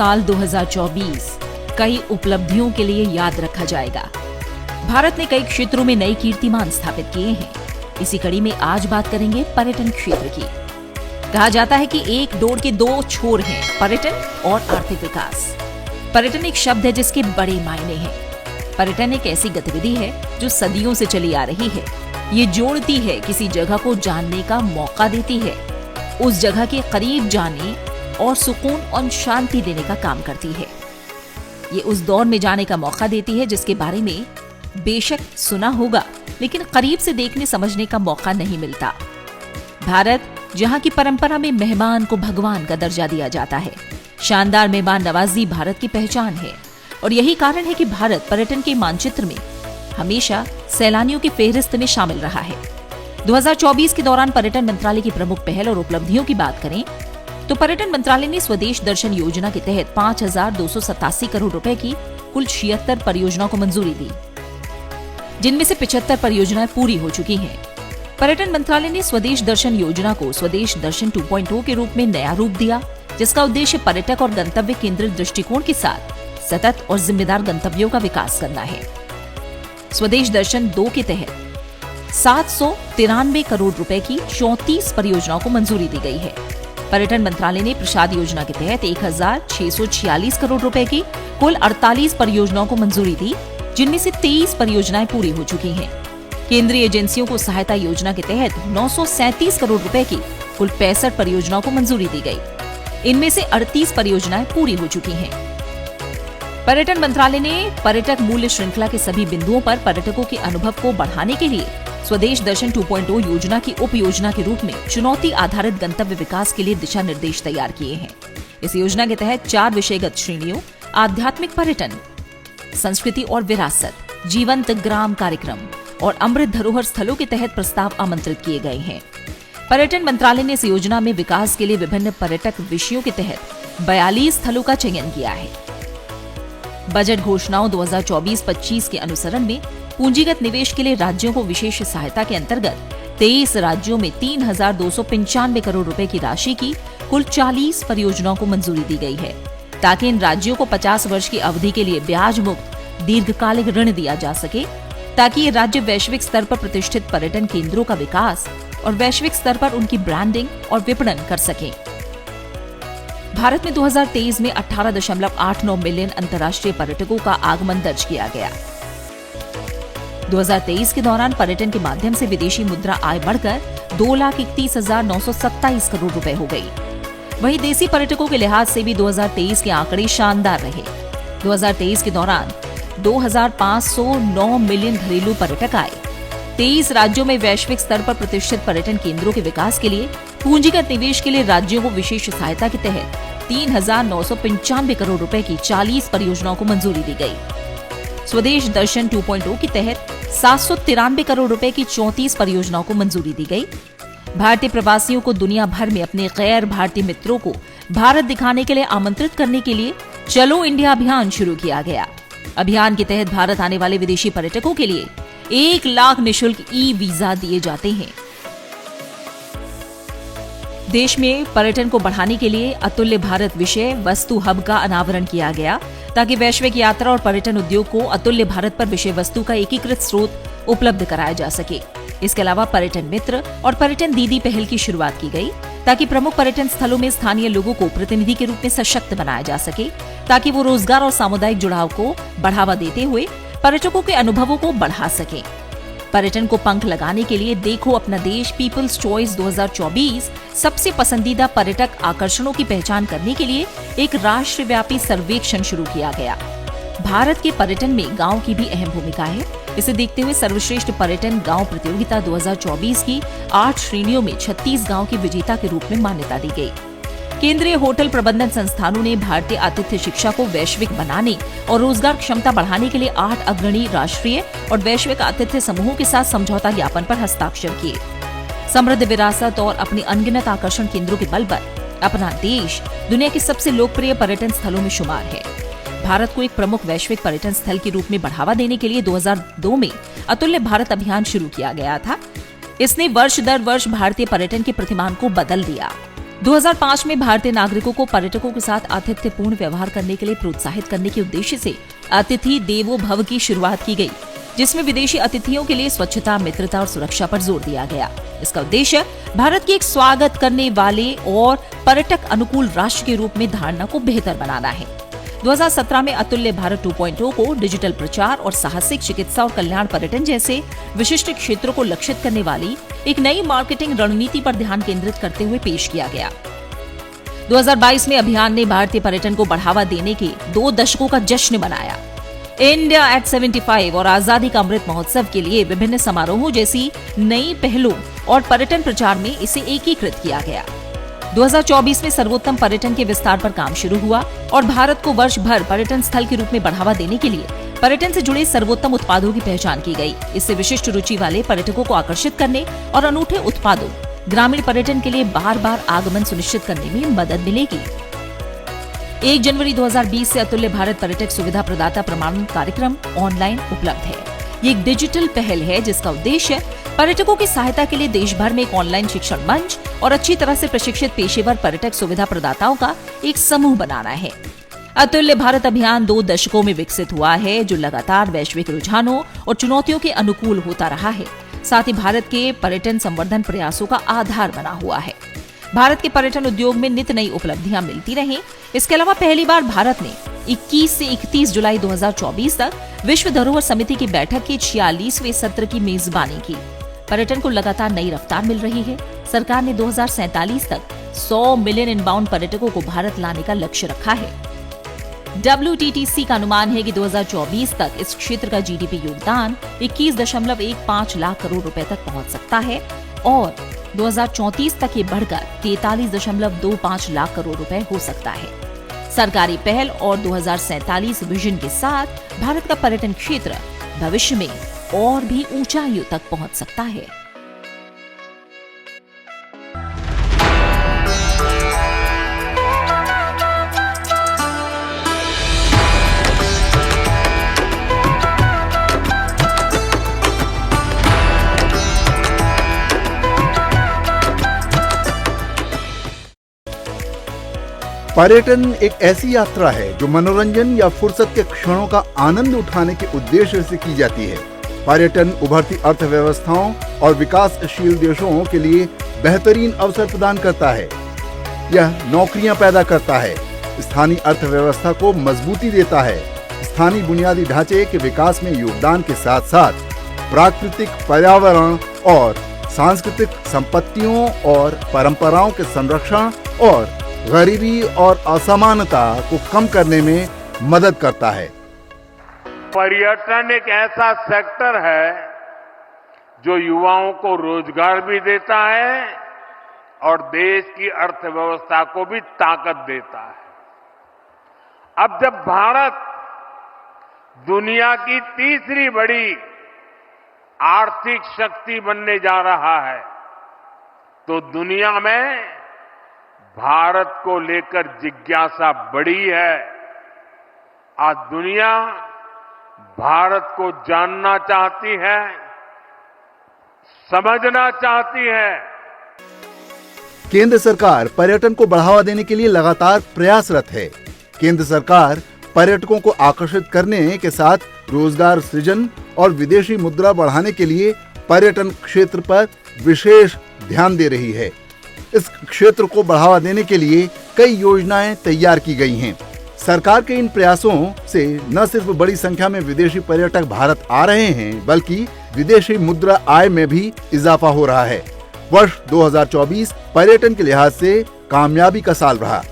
साल 2024 कई उपलब्धियों के लिए याद रखा जाएगा। भारत ने कई क्षेत्रों में नए कीर्तिमान स्थापित किए हैं। इसी कड़ी में आज बात करेंगे पर्यटन क्षेत्र की। कहा जाता है कि एक डोर के दो छोर हैं, पर्यटन और आर्थिक विकास। पर्यटन एक शब्द है जिसके बड़े मायने हैं। पर्यटन एक ऐसी गतिविधि है जो सदियों से चली आ रही है। ये जोड़ती है, किसी जगह को जानने का मौका देती है, उस जगह के करीब जाने और सुकून और शांति देने का काम करती है। ये उस दौर में जाने का मौका देती है जिसके बारे में बेशक सुना होगा, लेकिन करीब से देखने समझने का मौका नहीं मिलता। भारत, जहाँ की परंपरा में मेहमान को भगवान का दर्जा दिया जाता है, शानदार मेहमान नवाजी भारत की पहचान है। और यही कारण है कि भारत पर्यटन के मानचित्र में हमेशा सैलानियों की फेहरिस्त में शामिल रहा है। 2024 के दौरान पर्यटन मंत्रालय की प्रमुख पहल और उपलब्धियों की बात करें तो पर्यटन मंत्रालय ने स्वदेश दर्शन योजना के तहत 5,287 करोड़ रुपए की कुल 76 परियोजनाओं को मंजूरी दी, जिनमें से 75 परियोजनाएं पूरी हो चुकी हैं। पर्यटन मंत्रालय ने स्वदेश दर्शन योजना को स्वदेश दर्शन 2.0 के रूप में नया रूप दिया, जिसका उद्देश्य पर्यटक और गंतव्य केंद्रित दृष्टिकोण के साथ सतत और जिम्मेदार गंतव्यों का विकास करना है। स्वदेश दर्शन 2 के तहत 793 करोड़ रुपए की 34 परियोजनाओं को मंजूरी दी गई है। पर्यटन मंत्रालय ने प्रसाद योजना के तहत 1,646 करोड़ रुपए की कुल 48 परियोजनाओं को मंजूरी दी, जिनमें से 23 परियोजनाएं पूरी हो चुकी हैं। केंद्रीय एजेंसियों को सहायता योजना के तहत 937 करोड़ रुपए की कुल 65 परियोजनाओं को मंजूरी दी गई। इनमें से 38 परियोजनाएं पूरी हो चुकी हैं। पर्यटन मंत्रालय ने पर्यटक मूल्य श्रृंखला के सभी बिंदुओं पर पर्यटकों के अनुभव को बढ़ाने के लिए स्वदेश दर्शन 2.0 योजना की उप योजना के रूप में चुनौती आधारित गंतव्य विकास के लिए दिशा निर्देश तैयार किए हैं। इस योजना के तहत 4 विषयगत श्रेणियों आध्यात्मिक पर्यटन, संस्कृति और विरासत, जीवंत ग्राम कार्यक्रम और अमृत धरोहर स्थलों के तहत प्रस्ताव आमंत्रित किए गए हैं। पर्यटन मंत्रालय ने इस योजना में विकास के लिए विभिन्न पर्यटक विषयों के तहत 42 स्थलों का चयन किया है। बजट घोषणाओं 2024-25 के अनुसरण में पूंजीगत निवेश के लिए राज्यों को विशेष सहायता के अंतर्गत 23 राज्यों में 3,295 करोड़ रुपए की राशि की कुल 40 परियोजनाओं को मंजूरी दी गई है, ताकि इन राज्यों को 50 वर्ष की अवधि के लिए ब्याज मुक्त दीर्घकालिक ऋण दिया जा सके, ताकि ये राज्य वैश्विक स्तर पर प्रतिष्ठित पर्यटन केंद्रों का विकास और वैश्विक स्तर पर उनकी ब्रांडिंग और विपणन कर सकें। भारत में 2023 में 18.89 मिलियन अंतर्राष्ट्रीय पर्यटकों का आगमन दर्ज किया गया। 2023 के दौरान पर्यटन के माध्यम से विदेशी मुद्रा आय बढ़कर 2,31,927 करोड़ रुपए हो गई। वहीं देसी पर्यटकों के लिहाज से भी 2023 के आंकड़े शानदार रहे। 2023 के दौरान 2,509 मिलियन घरेलू पर्यटक आए। 23 राज्यों में वैश्विक स्तर पर प्रतिष्ठित पर्यटन केंद्रों के विकास के लिए पूंजीगत निवेश के लिए राज्यों को विशेष सहायता के तहत 3,995 करोड़ रुपए की 40 परियोजनाओं को मंजूरी दी गई। स्वदेश दर्शन 2.0 के तहत 793 करोड़ रुपए की 34 परियोजनाओं को मंजूरी दी गई। भारतीय प्रवासियों को दुनिया भर में अपने गैर भारतीय मित्रों को भारत दिखाने के लिए आमंत्रित करने के लिए चलो इंडिया अभियान शुरू किया गया। अभियान के तहत भारत आने वाले विदेशी पर्यटकों के लिए 1 लाख निःशुल्क ई वीजा दिए जाते हैं। देश में पर्यटन को बढ़ाने के लिए अतुल्य भारत विषय वस्तु हब का अनावरण किया गया, ताकि वैश्विक यात्रा और पर्यटन उद्योग को अतुल्य भारत पर विषय वस्तु का एकीकृत स्रोत उपलब्ध कराया जा सके। इसके अलावा पर्यटन मित्र और पर्यटन दीदी पहल की शुरुआत की गई, ताकि प्रमुख पर्यटन स्थलों में स्थानीय लोगों को प्रतिनिधि के रूप में सशक्त बनाया जा सके, ताकि वो रोजगार और सामुदायिक जुड़ाव को बढ़ावा देते हुए पर्यटकों के अनुभवों को बढ़ा सके। पर्यटन को पंख लगाने के लिए देखो अपना देश पीपल्स चॉइस 2024 सबसे पसंदीदा पर्यटक आकर्षणों की पहचान करने के लिए एक राष्ट्रव्यापी सर्वेक्षण शुरू किया गया। भारत के पर्यटन में गांव की भी अहम भूमिका है। इसे देखते हुए सर्वश्रेष्ठ पर्यटन गांव प्रतियोगिता 2024 की 8 श्रेणियों में 36 गांव की विजेता के रूप में मान्यता दी गई। केंद्रीय होटल प्रबंधन संस्थानों ने भारतीय आतिथ्य शिक्षा को वैश्विक बनाने और रोजगार क्षमता बढ़ाने के लिए 8 अग्रणी राष्ट्रीय और वैश्विक आतिथ्य समूहों के साथ समझौता ज्ञापन पर हस्ताक्षर किए। समृद्ध विरासत और अपने अनगिनत आकर्षण केंद्रों के बल पर अपना देश दुनिया के सबसे लोकप्रिय पर्यटन स्थलों में शुमार है। भारत को एक प्रमुख वैश्विक पर्यटन स्थल के रूप में बढ़ावा देने के लिए 2002 में अतुल्य भारत अभियान शुरू किया गया था। इसने वर्ष दर वर्ष भारतीय पर्यटन के प्रतिमान को बदल दिया। 2005 में भारतीय नागरिकों को पर्यटकों के साथ आतिथ्यपूर्ण व्यवहार करने के लिए प्रोत्साहित करने के उद्देश्य से अतिथि देवो भव की शुरुआत की गई, जिसमें विदेशी अतिथियों के लिए स्वच्छता, मित्रता और सुरक्षा पर जोर दिया गया। इसका उद्देश्य भारत की एक स्वागत करने वाले और पर्यटक अनुकूल राष्ट्र के रूप में धारणा को बेहतर बनाना है। 2017 में अतुल्य भारत 2.0 को डिजिटल प्रचार और साहसिक चिकित्सा और कल्याण पर्यटन जैसे विशिष्ट क्षेत्रों को लक्षित करने वाली एक नई मार्केटिंग रणनीति पर ध्यान केंद्रित करते हुए पेश किया गया। 2022 में अभियान ने भारतीय पर्यटन को बढ़ावा देने के 2 दशकों का जश्न मनाया। इंडिया एट 75 और आजादी का अमृत महोत्सव के लिए विभिन्न समारोहों जैसी नई पहलों और पर्यटन प्रचार में इसे एकीकृत किया गया। 2024 में सर्वोत्तम पर्यटन के विस्तार पर काम शुरू हुआ और भारत को वर्ष भर पर्यटन स्थल के रूप में बढ़ावा देने के लिए पर्यटन से जुड़े सर्वोत्तम उत्पादों की पहचान की गई। इससे विशिष्ट रुचि वाले पर्यटकों को आकर्षित करने और अनूठे उत्पादों, ग्रामीण पर्यटन के लिए बार-बार आगमन सुनिश्चित करने में मदद मिलेगी। 1 जनवरी 2020 से अतुल्य भारत पर्यटक सुविधा प्रदाता प्रमाणन कार्यक्रम ऑनलाइन उपलब्ध है। ये एक डिजिटल पहल है जिसका उद्देश्य पर्यटकों की सहायता के लिए देश भर में एक ऑनलाइन शिक्षण मंच और अच्छी तरह से प्रशिक्षित पेशेवर पर्यटक सुविधा प्रदाताओं का एक समूह बनाना है। अतुल्य भारत अभियान 2 दशकों में विकसित हुआ है, जो लगातार वैश्विक रुझानों और चुनौतियों के अनुकूल होता रहा है। साथ ही भारत के पर्यटन संवर्धन प्रयासों का आधार बना हुआ है। भारत के पर्यटन उद्योग में नित नई उपलब्धियां मिलती रहें। इसके अलावा पहली बार भारत ने 21 से 31 जुलाई 2024 तक विश्व धरोहर समिति की बैठक के 46वें सत्र की मेजबानी की। पर्यटन को लगातार नई रफ्तार मिल रही है। सरकार ने 2047 तक 100 मिलियन इनबाउंड पर्यटकों को भारत लाने का लक्ष्य रखा है। WTTC का अनुमान है कि 2024 तक इस क्षेत्र का GDP योगदान 21.15 लाख करोड़ रुपए तक पहुंच सकता है और 2034 तक ये बढ़कर 43.25 लाख करोड़ रुपए हो सकता है। सरकारी पहल और 2047 विजन के साथ भारत का पर्यटन क्षेत्र भविष्य में और भी ऊंचाइयों तक पहुंच सकता है। पर्यटन एक ऐसी यात्रा है जो मनोरंजन या फुर्सत के क्षणों का आनंद उठाने के उद्देश्य से की जाती है। पर्यटन उभरती अर्थव्यवस्थाओं और विकासशील देशों के लिए बेहतरीन अवसर प्रदान करता है। यह नौकरियां पैदा करता है, स्थानीय अर्थव्यवस्था को मजबूती देता है, स्थानीय बुनियादी ढांचे के विकास में योगदान के साथ साथ प्राकृतिक पर्यावरण और सांस्कृतिक संपत्तियों और परंपराओं के संरक्षण और गरीबी और असमानता को कम करने में मदद करता है। पर्यटन एक ऐसा सेक्टर है जो युवाओं को रोजगार भी देता है और देश की अर्थव्यवस्था को भी ताकत देता है। अब जब भारत दुनिया की तीसरी बड़ी आर्थिक शक्ति बनने जा रहा है, तो दुनिया में भारत को लेकर जिज्ञासा बढ़ी है। आज दुनिया भारत को जानना चाहती है, समझना चाहती है। केंद्र सरकार पर्यटन को बढ़ावा देने के लिए लगातार प्रयासरत है। केंद्र सरकार पर्यटकों को आकर्षित करने के साथ रोजगार सृजन और विदेशी मुद्रा बढ़ाने के लिए पर्यटन क्षेत्र पर विशेष ध्यान दे रही है। इस क्षेत्र को बढ़ावा देने के लिए कई योजनाएं तैयार की गई हैं। सरकार के इन प्रयासों से न सिर्फ बड़ी संख्या में विदेशी पर्यटक भारत आ रहे हैं, बल्कि विदेशी मुद्रा आय में भी इजाफा हो रहा है। वर्ष 2024 पर्यटन के लिहाज से कामयाबी का साल रहा।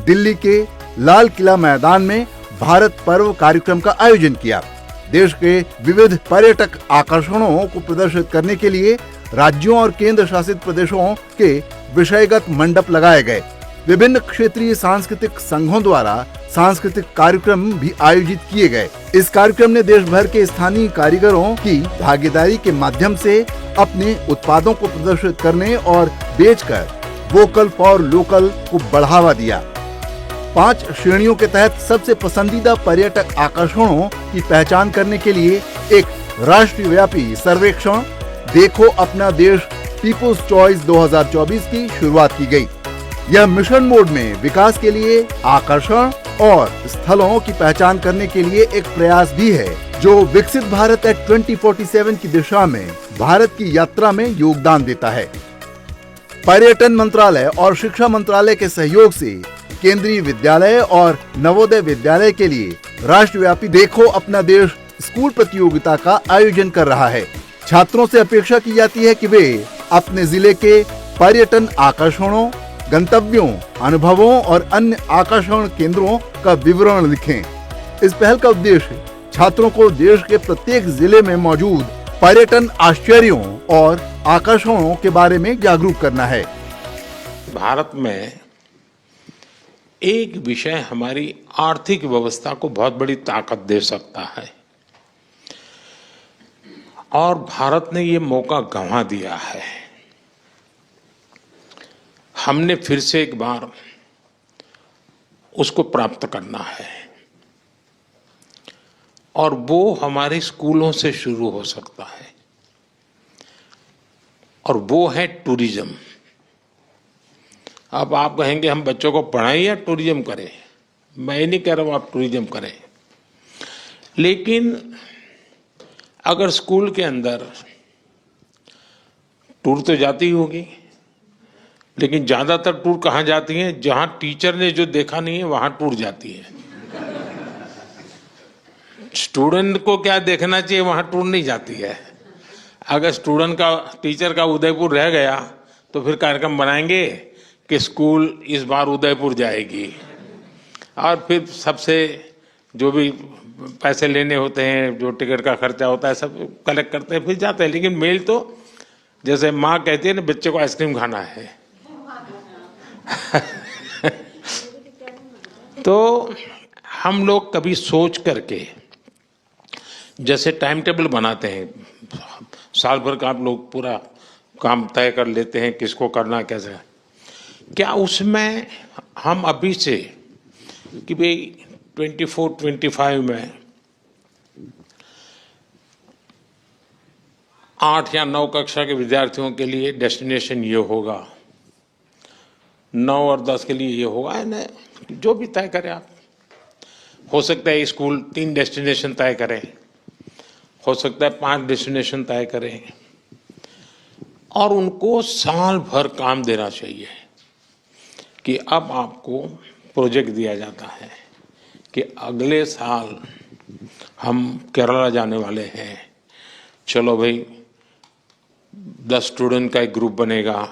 दिल्ली के लाल किला मैदान में भारत पर्व कार्यक्रम का आयोजन किया। देश के विविध पर्यटक आकर्षणों को प्रदर्शित करने के लिए राज्यों और केंद्र शासित प्रदेशों के विषयगत मंडप लगाए गए। विभिन्न क्षेत्रीय सांस्कृतिक संघों द्वारा सांस्कृतिक कार्यक्रम भी आयोजित किए गए। इस कार्यक्रम ने देश भर के स्थानीय कारीगरों की भागीदारी के माध्यम से अपने उत्पादों को प्रदर्शित करने और बेचकर वोकल फॉर लोकल को बढ़ावा दिया। 5 श्रेणियों के तहत सबसे पसंदीदा पर्यटक आकर्षणों की पहचान करने के लिए एक राष्ट्रव्यापी सर्वेक्षण देखो अपना देश पीपुल्स चॉइस 2024 की शुरुआत की गई। यह मिशन मोड में विकास के लिए आकर्षण और स्थलों की पहचान करने के लिए एक प्रयास भी है, जो विकसित भारत एट 2047 की दिशा में भारत की यात्रा में योगदान देता है। पर्यटन मंत्रालय और शिक्षा मंत्रालय के सहयोग से केंद्रीय विद्यालय और नवोदय विद्यालय के लिए राष्ट्रव्यापी देखो अपना देश स्कूल प्रतियोगिता का आयोजन कर रहा है। छात्रों से अपेक्षा की जाती है कि वे अपने जिले के पर्यटन आकर्षणों, गंतव्यों, अनुभवों और अन्य आकर्षण केंद्रों का विवरण लिखें। इस पहल का उद्देश्य छात्रों को देश के प्रत्येक जिले में मौजूद पर्यटन आश्चर्यों और आकर्षणों के बारे में जागरूक करना है। भारत में एक विषय हमारी आर्थिक व्यवस्था को बहुत बड़ी ताकत दे सकता है और भारत ने ये मौका गंवा दिया है। हमने फिर से एक बार उसको प्राप्त करना है और वो हमारे स्कूलों से शुरू हो सकता है और वो है टूरिज्म। अब आप कहेंगे हम बच्चों को पढ़ाएं या टूरिज्म करें। मैं ये नहीं कह रहा हूं आप टूरिज्म करें, लेकिन अगर स्कूल के अंदर टूर तो जाती होगी, लेकिन ज्यादातर टूर कहाँ जाती हैं? जहां टीचर ने जो देखा नहीं है वहां टूर जाती है। स्टूडेंट को क्या देखना चाहिए वहां टूर नहीं जाती है। अगर स्टूडेंट का टीचर का उदयपुर रह गया तो फिर कार्यक्रम बनाएंगे कि स्कूल इस बार उदयपुर जाएगी और फिर सबसे जो भी पैसे लेने होते हैं, जो टिकट का खर्चा होता है, सब कलेक्ट करते हैं फिर जाते हैं। लेकिन मेल तो जैसे माँ कहती है ना बच्चे को आइसक्रीम खाना है तो हम लोग कभी सोच करके जैसे टाइम टेबल बनाते हैं, साल भर का आप लोग पूरा काम तय कर लेते हैं किसको करना कैसे, क्या उसमें हम अभी से कि भाई 24-25 में 8 या 9 कक्षा के विद्यार्थियों के लिए डेस्टिनेशन ये होगा, 9 और 10 के लिए ये होगा ना, जो भी तय करें आप। हो सकता है स्कूल 3 डेस्टिनेशन तय करें, हो सकता है 5 डेस्टिनेशन तय करें और उनको साल भर काम देना चाहिए कि अब आपको प्रोजेक्ट दिया जाता है कि अगले साल हम केरला जाने वाले हैं। चलो भाई 10 स्टूडेंट का एक ग्रुप बनेगा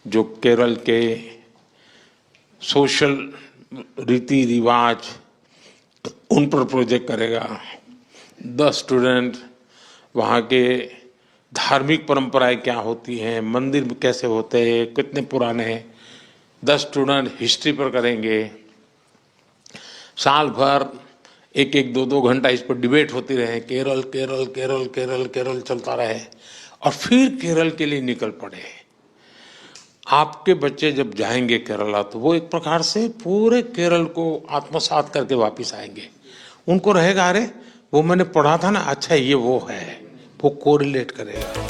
जो केरल के सोशल रीति रिवाज उन पर प्रोजेक्ट करेगा। 10 स्टूडेंट वहाँ के धार्मिक परंपराएं क्या होती हैं, मंदिर कैसे होते हैं, कितने पुराने हैं, 10 स्टूडेंट हिस्ट्री पर करेंगे। साल भर 1-1, 2-2 घंटा इस पर डिबेट होती रहे, केरल केरल केरल केरल केरल चलता रहे और फिर केरल के लिए निकल पड़े। आपके बच्चे जब जाएंगे केरला तो वो एक प्रकार से पूरे केरल को आत्मसात करके वापस आएंगे। उनको रहेगा अरे वो मैंने पढ़ा था ना, अच्छा ये वो है, वो कोरिलेट करेगा।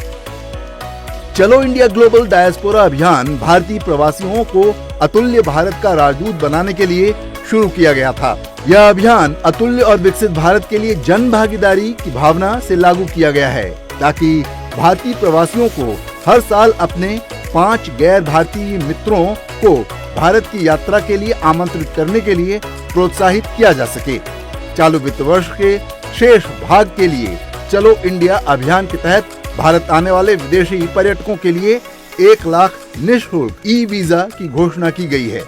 चलो इंडिया ग्लोबल डायस्पोरा अभियान भारतीय प्रवासियों को अतुल्य भारत का राजदूत बनाने के लिए शुरू किया गया था। यह अभियान अतुल्य और विकसित भारत के लिए जन भागीदारी की भावना से लागू किया गया है ताकि भारतीय प्रवासियों को हर साल अपने 5 गैर भारतीय मित्रों को भारत की यात्रा के लिए आमंत्रित करने के लिए प्रोत्साहित किया जा सके। चालू वित्त वर्ष के शेष भाग के लिए चलो इंडिया अभियान के तहत भारत आने वाले विदेशी पर्यटकों के लिए 1 लाख निःशुल्क ई वीजा की घोषणा की गई है।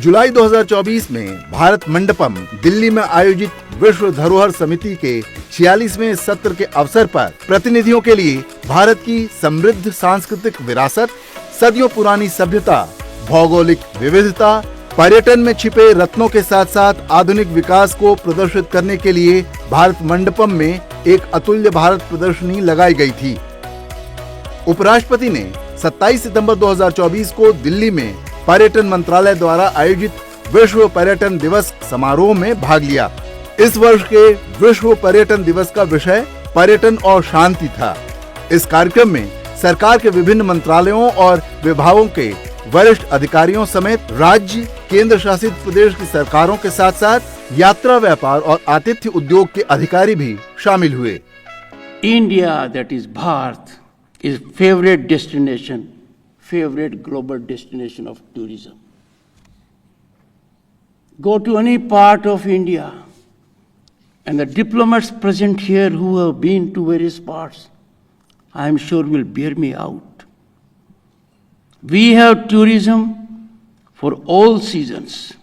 जुलाई 2024 में भारत मंडपम दिल्ली में आयोजित विश्व धरोहर समिति के 46वें सत्र के अवसर पर प्रतिनिधियों के लिए भारत की समृद्ध सांस्कृतिक विरासत, सदियों पुरानी सभ्यता, भौगोलिक विविधता, पर्यटन में छिपे रत्नों के साथ साथ आधुनिक विकास को प्रदर्शित करने के लिए भारत मंडपम में एक अतुल्य भारत प्रदर्शनी लगाई गई थी। उपराष्ट्रपति ने 27 सितंबर 2024 को दिल्ली में पर्यटन मंत्रालय द्वारा आयोजित विश्व पर्यटन दिवस समारोह में भाग लिया। इस वर्ष के विश्व पर्यटन दिवस का विषय पर्यटन और शांति था। इस कार्यक्रम में सरकार के विभिन्न मंत्रालयों और विभागों के वरिष्ठ अधिकारियों समेत राज्य, केंद्र शासित प्रदेश की सरकारों के साथ साथ यात्रा, व्यापार और आतिथ्य उद्योग के अधिकारी भी शामिल हुए। India, that is Bharat, is favorite destination, favorite global destination of tourism. Go to any part of India, and the diplomats present here who have been to various parts, I am sure will bear me out. We have tourism for all seasons.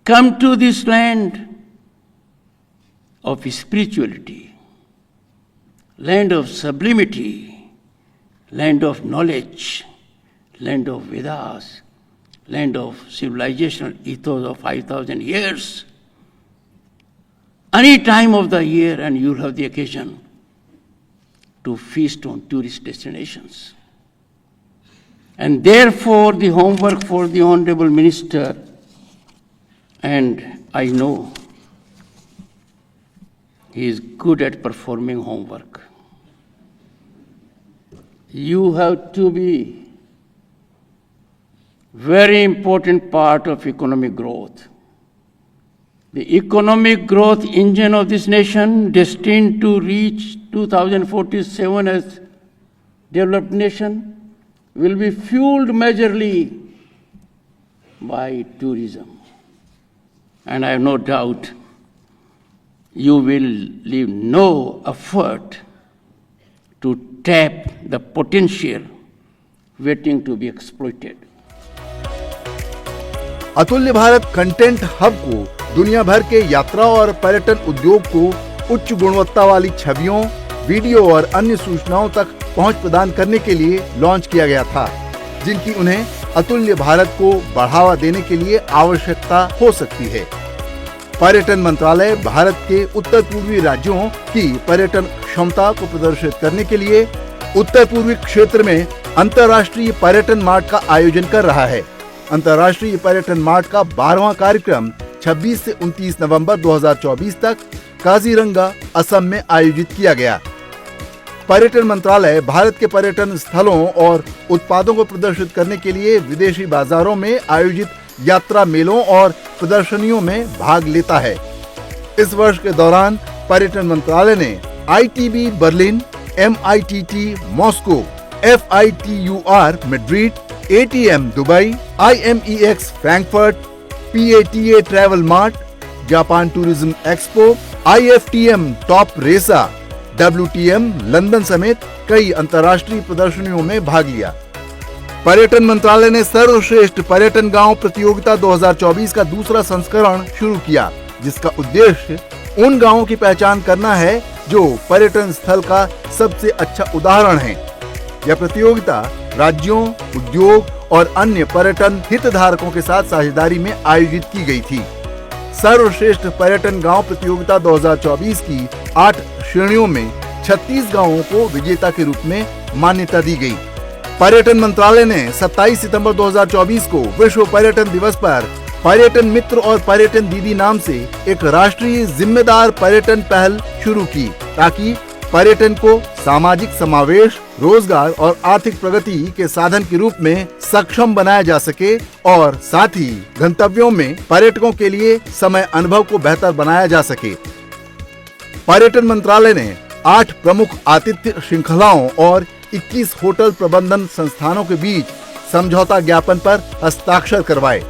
Come to this land of spirituality, land of sublimity, land of knowledge, land of Vedas, land of civilizational ethos of 5,000 years. Any time of the year and you'll have the occasion to feast on tourist destinations. And therefore the homework for the Honorable Minister, and I know he is good at performing homework. You have to be very important part of economic growth. The economic growth engine of this nation, destined to reach 2047 as developed nation, will be fueled majorly by tourism. And I have no doubt you will leave no effort to tap the potential waiting to be exploited. अतुल्य Bharat content hub को दुनिया भर के यात्रा और पर्यटन उद्योग को उच्च गुणवत्ता वाली छवियों, वीडियो और अन्य सूचनाओं तक पहुंच प्रदान करने के लिए लॉन्च किया गया था, जिनकी उन्हें अतुल्य भारत को बढ़ावा देने के लिए आवश्यकता हो सकती है। पर्यटन मंत्रालय भारत के उत्तर पूर्वी राज्यों की पर्यटन क्षमता को प्रदर्शित करने के लिए उत्तर पूर्वी क्षेत्र में अंतर्राष्ट्रीय पर्यटन मार्ट का आयोजन कर रहा है। अंतर्राष्ट्रीय पर्यटन मार्ट का 12वां कार्यक्रम 26 से 29 नवंबर 2024 तक काजीरंगा, असम में आयोजित किया गया। पर्यटन मंत्रालय भारत के पर्यटन स्थलों और उत्पादों को प्रदर्शित करने के लिए विदेशी बाजारों में आयोजित यात्रा मेलों और प्रदर्शनियों में भाग लेता है। इस वर्ष के दौरान पर्यटन मंत्रालय ने ITB Berlin, MITT Moscow, FITUR Madrid, ATM Dubai, IMEX Frankfurt, PATA travel mart, Japan tourism expo, IFTM top रेसा, WTM लंदन समेत कई अंतर्राष्ट्रीय प्रदर्शनियों में भाग लिया। पर्यटन मंत्रालय ने सर्वश्रेष्ठ पर्यटन गांव प्रतियोगिता 2024 का दूसरा संस्करण शुरू किया, जिसका उद्देश्य उन गांवों की पहचान करना है जो पर्यटन स्थल का सबसे अच्छा उदाहरण है। यह प्रतियोगिता राज्यों, उद्योग और अन्य पर्यटन हितधारकों के साथ साझेदारी में आयोजित की गई थी। सर्वश्रेष्ठ पर्यटन गांव प्रतियोगिता 2024 की 8 श्रेणियों में 36 गांवों को विजेता के रूप में मान्यता दी गई। पर्यटन मंत्रालय ने 27 सितंबर 2024 को विश्व पर्यटन दिवस पर पर्यटन मित्र और पर्यटन दीदी नाम से एक राष्ट्रीय जिम्मेदार पर्यटन पहल शुरू की, ताकि पर्यटन को सामाजिक समावेश, रोजगार और आर्थिक प्रगति के साधन के रूप में सक्षम बनाया जा सके और साथ ही गंतव्यों में पर्यटकों के लिए समय अनुभव को बेहतर बनाया जा सके। पर्यटन मंत्रालय ने 8 प्रमुख आतिथ्य श्रृंखलाओं और 21 होटल प्रबंधन संस्थानों के बीच समझौता ज्ञापन पर हस्ताक्षर करवाए।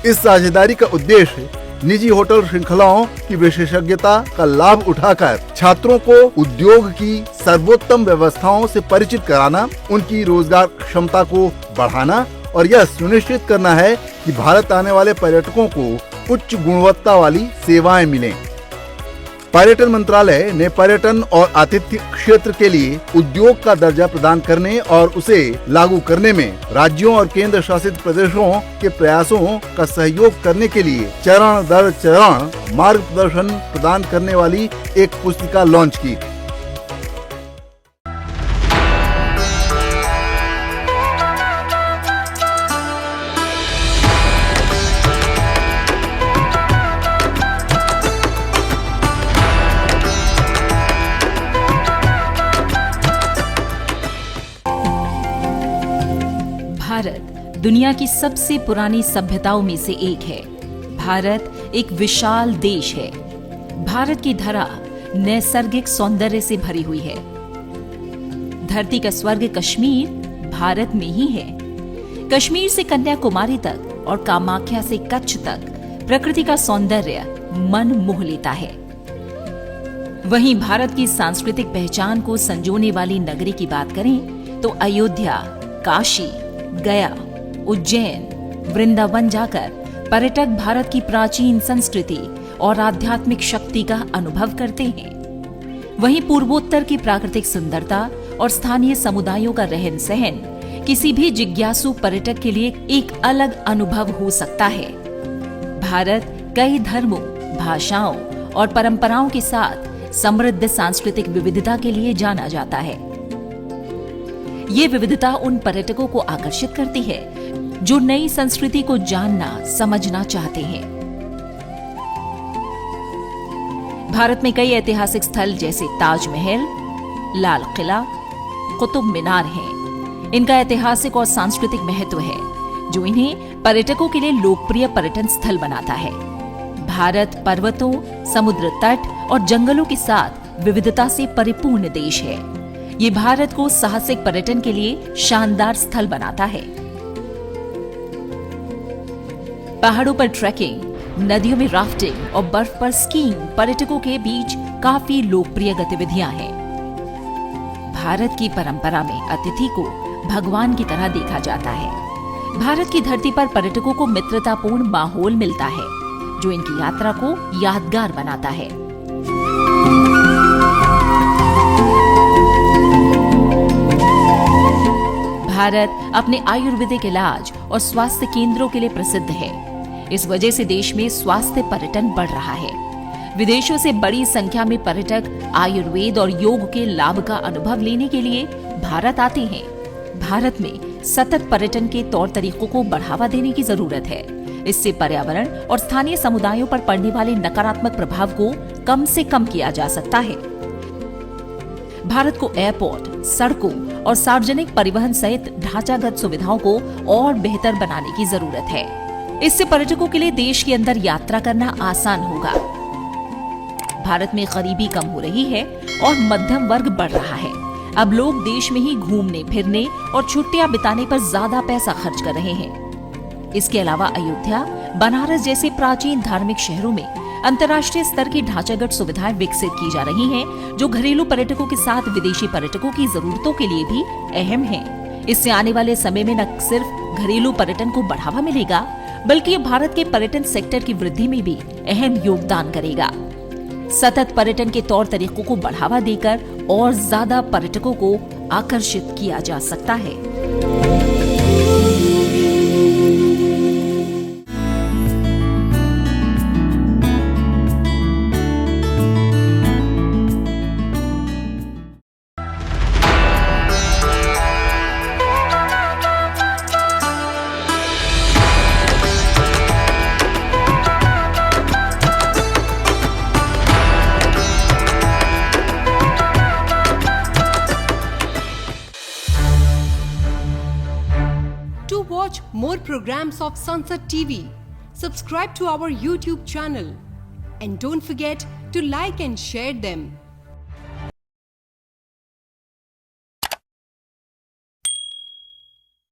इस साझेदारी का उद्देश्य निजी होटल श्रृंखलाओं की विशेषज्ञता का लाभ उठाकर छात्रों को उद्योग की सर्वोत्तम व्यवस्थाओं से परिचित कराना, उनकी रोजगार क्षमता को बढ़ाना और यह सुनिश्चित करना है कि भारत आने वाले पर्यटकों को उच्च गुणवत्ता वाली सेवाएं मिलें। पर्यटन मंत्रालय ने पर्यटन और आतिथ्य क्षेत्र के लिए उद्योग का दर्जा प्रदान करने और उसे लागू करने में राज्यों और केंद्र शासित प्रदेशों के प्रयासों का सहयोग करने के लिए चरण दर चरण मार्गदर्शन प्रदान करने वाली एक पुस्तिका लॉन्च की। भारत दुनिया की सबसे पुरानी सभ्यताओं में से एक है। भारत एक विशाल देश है। भारत की धरा नैसर्गिक सौंदर्य से भरी हुई है। धरती का स्वर्ग कश्मीर भारत में ही है। कश्मीर से कन्याकुमारी तक और कामाख्या से कच्छ तक प्रकृति का सौंदर्य मन मोह लेता है। वहीं भारत की सांस्कृतिक पहचान को संजोने वाली नगरी की बात करें तो अयोध्या, काशी, गया, उज्जैन, वृंदावन जाकर पर्यटक भारत की प्राचीन संस्कृति और आध्यात्मिक शक्ति का अनुभव करते हैं। वहीं पूर्वोत्तर की प्राकृतिक सुंदरता और स्थानीय समुदायों का रहन सहन किसी भी जिज्ञासु पर्यटक के लिए एक अलग अनुभव हो सकता है। भारत कई धर्मों, भाषाओं और परंपराओं के साथ समृद्ध सांस्कृतिक विविधता के लिए जाना जाता है। ये विविधता उन पर्यटकों को आकर्षित करती है जो नई संस्कृति को जानना, समझना चाहते हैं। भारत में कई ऐतिहासिक स्थल जैसे ताजमहल, लाल किला, कुतुब मीनार हैं। इनका ऐतिहासिक और सांस्कृतिक महत्व है जो इन्हें पर्यटकों के लिए लोकप्रिय पर्यटन स्थल बनाता है। भारत पर्वतों, समुद्र तट और जंगलों के साथ विविधता से परिपूर्ण देश है। ये भारत को साहसिक पर्यटन के लिए शानदार स्थल बनाता है। पहाड़ों पर ट्रैकिंग, नदियों में राफ्टिंग और बर्फ पर स्कीइंग पर्यटकों के बीच काफी लोकप्रिय गतिविधियां हैं। भारत की परंपरा में अतिथि को भगवान की तरह देखा जाता है। भारत की धरती पर पर्यटकों को मित्रतापूर्ण माहौल मिलता है जो इनकी यात्रा को यादगार बनाता है। भारत अपने आयुर्वेदिक इलाज और स्वास्थ्य केंद्रों के लिए प्रसिद्ध है। इस वजह से देश में स्वास्थ्य पर्यटन बढ़ रहा है। विदेशों से बड़ी संख्या में पर्यटक आयुर्वेद और योग के लाभ का अनुभव लेने के लिए भारत आते हैं। भारत में सतत पर्यटन के तौर तरीकों को बढ़ावा देने की जरूरत है। इससे पर्यावरण और स्थानीय समुदायों पर पड़ने वाले नकारात्मक प्रभाव को कम से कम किया जा सकता है। भारत को एयरपोर्ट, सड़कों और सार्वजनिक परिवहन सहित ढांचागत सुविधाओं को और बेहतर बनाने की जरूरत है। इससे पर्यटकों के लिए देश के अंदर यात्रा करना आसान होगा। भारत में गरीबी कम हो रही है और मध्यम वर्ग बढ़ रहा है। अब लोग देश में ही घूमने फिरने और छुट्टियां बिताने पर ज्यादा पैसा खर्च कर रहे हैं। इसके अलावा अयोध्या, बनारस जैसे प्राचीन धार्मिक शहरों में अंतर्राष्ट्रीय स्तर की ढांचागत सुविधाएं विकसित की जा रही हैं, जो घरेलू पर्यटकों के साथ विदेशी पर्यटकों की जरूरतों के लिए भी अहम हैं। इससे आने वाले समय में न सिर्फ घरेलू पर्यटन को बढ़ावा मिलेगा, बल्कि ये भारत के पर्यटन सेक्टर की वृद्धि में भी अहम योगदान करेगा। सतत पर्यटन के तौर तरीकों को बढ़ावा देकर और ज्यादा पर्यटकों को आकर्षित किया जा सकता है। To watch more programs of Sunset TV, subscribe to our YouTube channel and don't forget to like and share them.